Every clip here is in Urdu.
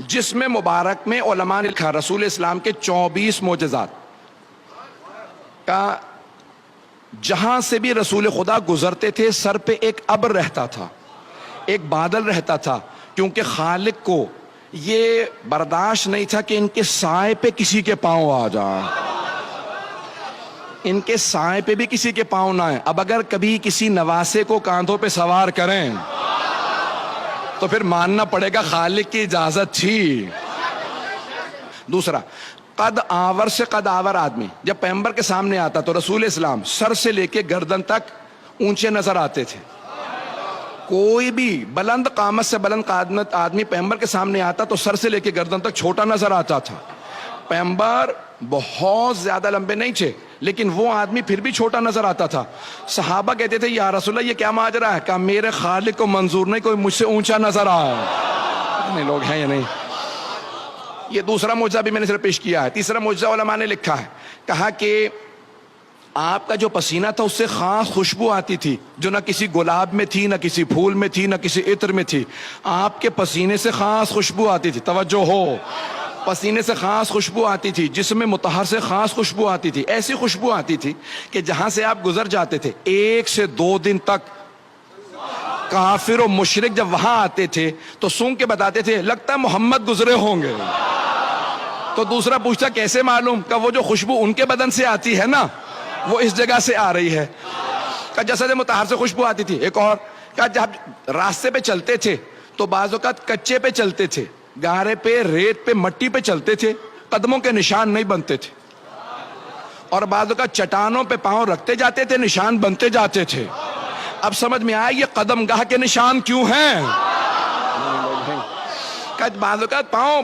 جسم مبارک میں علماء نے لکھا رسول اسلام کے 24 معجزات کا، جہاں سے بھی رسول خدا گزرتے تھے سر پہ ایک ابر رہتا تھا، ایک بادل رہتا تھا، کیونکہ خالق کو یہ برداشت نہیں تھا کہ ان کے سائے پہ کسی کے پاؤں آ جائیں، ان کے سائے پہ بھی کسی کے پاؤں نہ آئیں۔ اب اگر کبھی کسی نواسے کو کاندھوں پہ سوار کریں تو پھر ماننا پڑے گا خالق کی اجازت تھی۔ دوسرا، قد آور سے قد آور آدمی جب پیغمبر کے سامنے آتا تو رسول اسلام سر سے لے کے گردن تک اونچے نظر آتے تھے۔ کوئی بھی بلند قامت سے بلند قامت آدمی پیغمبر کے سامنے آتا تو سر سے لے کے گردن تک چھوٹا نظر آتا تھا۔ پیغمبر بہت زیادہ لمبے نہیں تھے لیکن وہ آدمی پھر بھی چھوٹا نظر آتا تھا۔ صحابہ کہتے تھے یا رسول اللہ یہ کیا ماجرا ہے؟ کہا میرے خالق کو منظور نہیں کوئی مجھ سے اونچا نظر آئے۔ کتنے لوگ ہیں یا نہیں؟ یہ دوسرا معجزہ بھی میں نے صرف پیش کیا ہے۔ تیسرا معجزہ علماء نے لکھا ہے، کہا کہ آپ کا جو پسینہ تھا اس سے خاص خوشبو آتی تھی جو نہ کسی گلاب میں تھی، نہ کسی پھول میں تھی، نہ کسی عطر میں تھی۔ آپ کے پسینے سے خاص خوشبو آتی تھی، توجہ ہو، پسینے سے خاص خوشبو آتی تھی، جسم مطہر سے خاص خوشبو آتی تھی، ایسی خوشبو آتی تھی کہ جہاں سے آپ گزر جاتے تھے 1 سے 2 دن تک کافر و مشرک جب وہاں آتے تھے تو سونگ کے بتاتے تھے لگتا ہے محمد گزرے ہوں گے۔ تو دوسرا پوچھتا کیسے معلوم؟ کہ وہ جو خوشبو ان کے بدن سے آتی ہے نا وہ اس جگہ سے آ رہی ہے۔ کہ جسد مطہر سے خوشبو آتی تھی۔ ایک اور کہ جب راستے پہ چلتے تھے تو بعض اوقات کچے پہ چلتے تھے، گارے پہ، ریت پہ، مٹی پہ چلتے تھے، قدموں کے نشان نہیں بنتے تھے، اور بعض اوقات چٹانوں پہ پاؤں رکھتے جاتے تھے، نشان بنتے جاتے تھے۔ اب سمجھ میں آئے یہ قدم گاہ کے نشان کیوں ہیں؟ کہ بعض اوقات پاؤں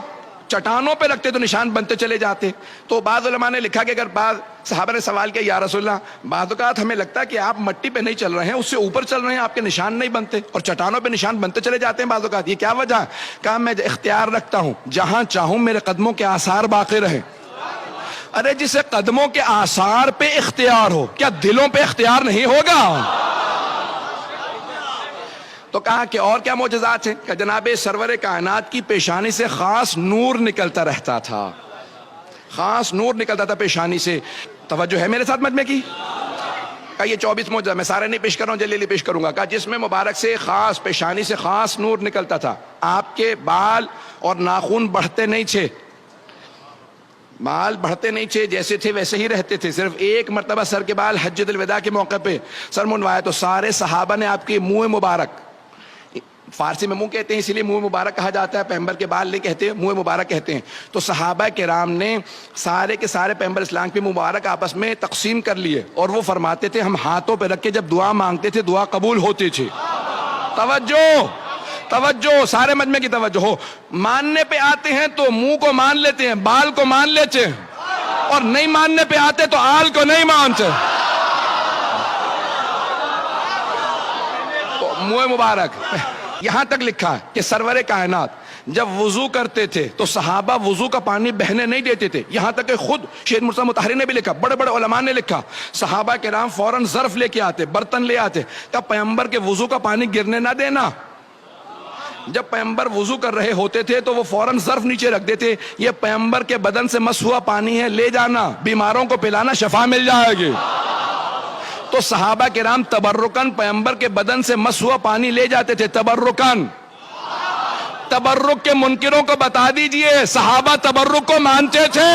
چٹانوں پہ رکھتے تو نشان بنتے چلے جاتے۔ تو بعض علماء نے لکھا کہ اگر بعض صحابہ نے سوال کیا یا رسول اللہ بعض اوقات ہمیں لگتا ہے کہ آپ مٹی پہ نہیں چل رہے ہیں، اس سے اوپر چل رہے ہیں، آپ کے نشان نہیں بنتے اور چٹانوں پہ نشان بنتے چلے جاتے ہیں بعض اوقات، یہ کیا وجہ ہے؟ کہا میں اختیار رکھتا ہوں جہاں چاہوں میرے قدموں کے آثار باقی رہیں۔ ارے جسے قدموں کے آثار پہ اختیار ہو کیا دلوں پہ اختیار نہیں ہوگا؟ تو کہا کہ اور کیا معجزات ہیں؟ کہ جناب سرور کائنات کی پیشانی سے خاص نور نکلتا رہتا تھا، خاص نور نکلتا تھا پیشانی سے۔ توجہ ہے میرے ساتھ مجمع کی؟ کہ یہ 24 معجزہ میں سارے نہیں پیش کر رہا ہوں، جلدی پیش کروں گا۔ کہ جس میں مبارک سے خاص پیشانی سے خاص نور نکلتا تھا، آپ کے بال اور ناخن بڑھتے نہیں تھے، بال بڑھتے نہیں تھے، جیسے تھے ویسے ہی رہتے تھے۔ صرف ایک مرتبہ سر کے بال حجۃ الوداع کے موقع پہ سر منڈوایا تو سارے صحابہ نے آپ کے منہ مبارک، فارسی میں منہ کہتے ہیں اسی لیے منہ مبارک کہا جاتا ہے، پیغمبر کے بال نہیں کہتے، منہ مبارک کہتے ہیں۔ تو صحابہ کرام نے سارے کے سارے پیغمبر اسلام کے مبارک آپس میں تقسیم کر لیے اور وہ فرماتے تھے ہم ہاتھوں پہ رکھ کے جب دعا مانگتے تھے دعا قبول ہوتی تھی۔ توجہ توجہ، سارے مجمع کی توجہ ہو۔ ماننے پہ آتے ہیں تو منہ کو مان لیتے ہیں، بال کو مان لیتے ہیں، اور نہیں ماننے پہ آتے تو آل کو نہیں مانتے۔ تو منہ مبارک یہاں تک لکھا ہے کہ سرور کائنات جب وضو کرتے تھے تو صحابہ وضو کا پانی بہنے نہیں دیتے تھے، یہاں تک کہ خود شیخ مرتضیٰ مطہری نے بھی لکھا، بڑے بڑے علماء نے لکھا، صحابہ کرام فوراً ظرف لے کے آتے، برتن لے آتے، کہ پیغمبر کے وضو کا پانی گرنے نہ دینا۔ جب پیغمبر وضو کر رہے ہوتے تھے تو وہ فوراً ظرف نیچے رکھ دیتے، یہ پیغمبر کے بدن سے مس ہوا پانی ہے، لے جانا، بیماروں کو پلانا، شفا مل جائے گی۔ تو صحابہ کرام تبرکن پیغمبر کے بدن سے مس ہوا پانی لے جاتے تھے، تبرکن۔ تبرک کے منکروں کو بتا دیجئے صحابہ تبرک کو مانتے تھے۔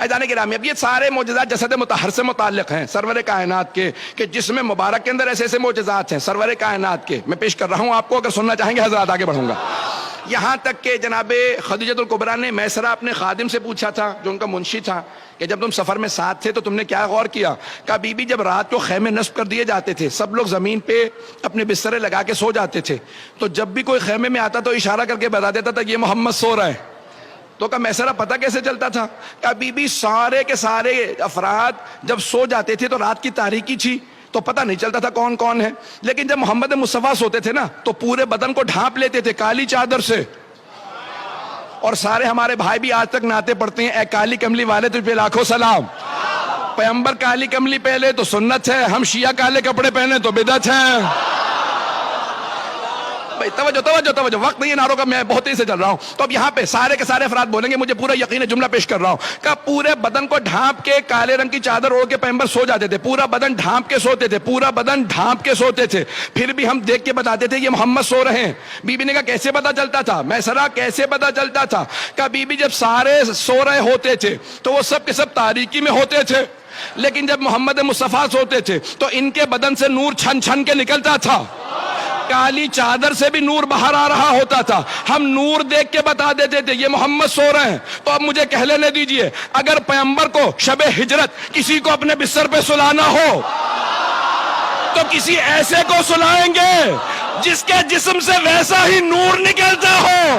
جانے گرامی، اب یہ سارے معجزات جسد مطہر سے متعلق ہیں، سرور کائنات کے، کہ جسم مبارک کے اندر ایسے ایسے معجزات ہیں سرور کائنات کے، میں پیش کر رہا ہوں آپ کو، اگر سننا چاہیں گے حضرات آگے بڑھوں گا۔ یہاں تک کہ جناب خدیجۃ الکبریٰ نے میسرہ اپنے خادم سے پوچھا تھا جو ان کا منشی تھا کہ جب تم سفر میں ساتھ تھے تو تم نے کیا غور کیا؟ کہا بی بی جب رات کو خیمے نصب کر دیے جاتے تھے سب لوگ زمین پہ اپنے بسترے لگا کے سو جاتے تھے، تو جب بھی کوئی خیمے میں آتا تو اشارہ کر کے بتا دیتا تھا یہ محمد سو رہا ہے۔ تو کہا میسرہ پتہ کیسے چلتا تھا؟ کہا بی بی سارے کے سارے افراد جب سو جاتے تھے تو رات کی تاریکی تھی تو پتہ نہیں چلتا تھا کون کون ہے، لیکن جب محمد مصطفیٰ سوتے تھے نا تو پورے بدن کو ڈھانپ لیتے تھے کالی چادر سے، اور سارے ہمارے بھائی بھی آج تک نعتیں پڑھتے ہیں، اے کالی کملی والے تجھ پہ لاکھوں سلام۔ پیغمبر کالی کملی پہلے تو سنت ہے، ہم شیعہ کالے کپڑے پہنے تو بدعت ہے۔ بھائی توجہ توجہ توجہ، وقت نہیں ہے نعروں کا، میں بہت تیزی سے چل رہا ہوں. تو اب یہاں پہ سارے کے سارے افراد بولیں گے، مجھے پورا یقین ہے، جملہ پیش کر رہا ہوں کہ پورے بدن کو ڈھانپ کے کالے رنگ کی چادر اوڑھ کے پیغمبر سو جاتے تھے، پورا بدن ڈھانپ کے سوتے تھے، پورا بدن ڈھانپ کے سوتے تھے. پھر بھی ہم دیکھ کے بتاتے تھے یہ محمد سو رہے ہیں. بی بی نے کہا کیسے پتا چلتا تھا؟ میں سرا کیسے پتا چلتا تھا؟ کہ بی بی جب سارے سو رہے ہوتے تھے تو وہ سب کے سب تاریکی میں ہوتے تھے، لیکن جب محمد مصطفیٰ سوتے تھے تو ان کے بدن سے نور چھن چھن کے نکلتا تھا، کالی چادر سے بھی نور باہر آ رہا ہوتا تھا. ہم نور دیکھ کے بتا دیتے تھے یہ محمد سو رہے ہیں. تو اب مجھے کہہ لینے دیجئے، اگر پیغمبر کو شب ہجرت کسی کو اپنے بستر پہ سلانا ہو تو کسی ایسے کو سلائیں گے جس کے جسم سے ویسا ہی نور نکلتا ہو.